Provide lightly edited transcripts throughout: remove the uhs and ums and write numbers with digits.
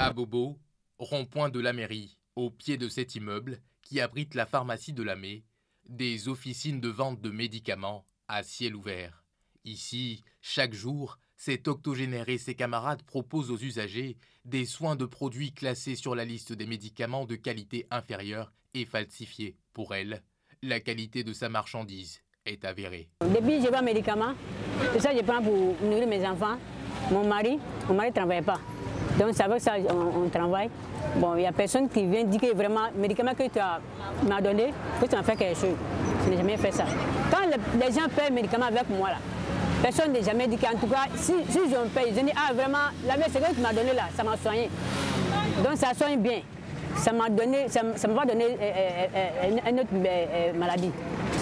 À Bobo, rond-point de la mairie, au pied de cet immeuble qui abrite la pharmacie de Lamé, des officines de vente de médicaments à ciel ouvert. Ici, chaque jour, cet octogénaire et ses camarades proposent aux usagers des soins de produits classés sur la liste des médicaments de qualité inférieure et falsifiés. Pour elle, la qualité de sa marchandise est avérée. Depuis que je vends un médicament, tout ça je prends pour nourrir mes enfants. Mon mari ne travaille pas. Donc c'est avec ça on travaille. Bon, il n'y a personne qui vient dire que vraiment, le médicament que tu m'as donné, que tu m'as fait quelque chose. Je n'ai jamais fait ça. Quand les gens paient le médicament avec moi, là, personne n'a jamais dit qu'en tout cas, si je me paye, je dis, ah vraiment, la ce que tu m'as donné là, ça m'a soigné. Donc ça soigne bien. Ça m'a donné, ça m'a pas donné une autre maladie.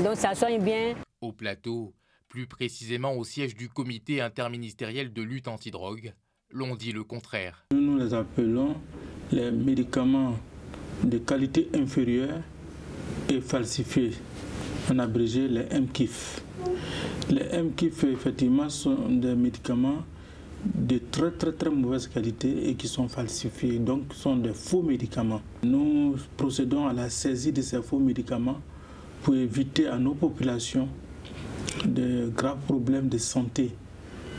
Donc ça soigne bien. Au plateau, plus précisément au siège du comité interministériel de lutte antidrogue, l'on dit le contraire. Nous les appelons les médicaments de qualité inférieure et falsifiés, en abrégé les MKIF. Les MKIF, effectivement, sont des médicaments de très mauvaise qualité et qui sont falsifiés, donc sont des faux médicaments. Nous procédons à la saisie de ces faux médicaments pour éviter à nos populations de graves problèmes de santé,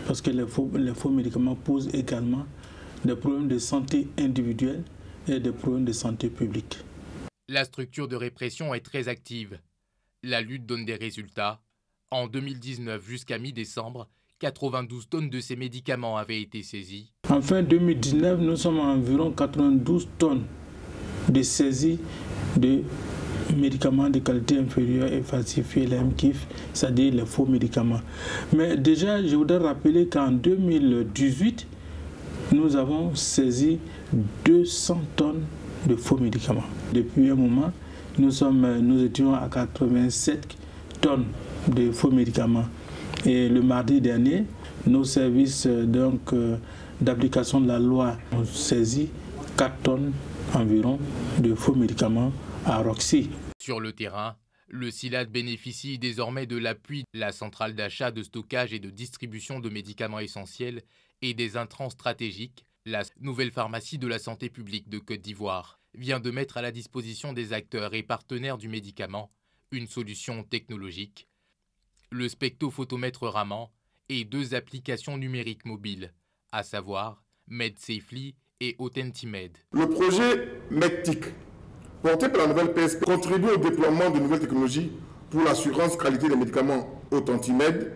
parce que les faux médicaments posent également des problèmes de santé individuelle et des problèmes de santé publique. La structure de répression est très active. La lutte donne des résultats. En 2019 jusqu'à mi-décembre, 92 tonnes de ces médicaments avaient été saisies. En fin 2019, nous sommes à environ 92 tonnes de saisies de médicaments de qualité inférieure et falsifiés, les MKIF, c'est-à-dire les faux médicaments. Mais déjà, je voudrais rappeler qu'en 2018, nous avons saisi 200 tonnes de faux médicaments. Depuis un moment, nous étions à 87 tonnes de faux médicaments. Et le mardi dernier, nos services d'application de la loi ont saisi 4 tonnes environ de faux médicaments à Roxy. Sur le terrain, le SILAD bénéficie désormais de l'appui de la centrale d'achat, de stockage et de distribution de médicaments essentiels et des intrants stratégiques. La nouvelle pharmacie de la santé publique de Côte d'Ivoire vient de mettre à la disposition des acteurs et partenaires du médicament une solution technologique, le spectrophotomètre Raman et 2 applications numériques mobiles, à savoir MedSafely et Authentimed. Le projet MEDTIC, porté par la nouvelle PSP, contribue au déploiement de nouvelles technologies pour l'assurance qualité des médicaments. Authentimed,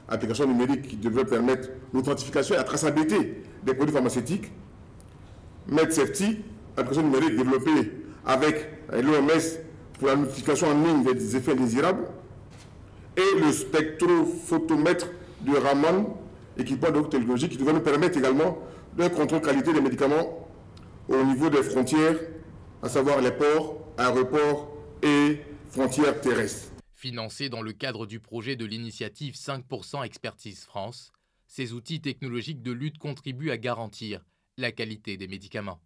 application numérique qui devrait permettre l'authentification et la traçabilité des produits pharmaceutiques. MedSafety, application numérique développée avec l'OMS pour la notification en ligne des effets indésirables. Et le spectrophotomètre de Raman, équipement de haute technologie qui devrait nous permettre également d'un contrôle qualité des médicaments au niveau des frontières, à savoir les ports, aéroports et frontières terrestres. Financés dans le cadre du projet de l'initiative 5% Expertise France, ces outils technologiques de lutte contribuent à garantir la qualité des médicaments.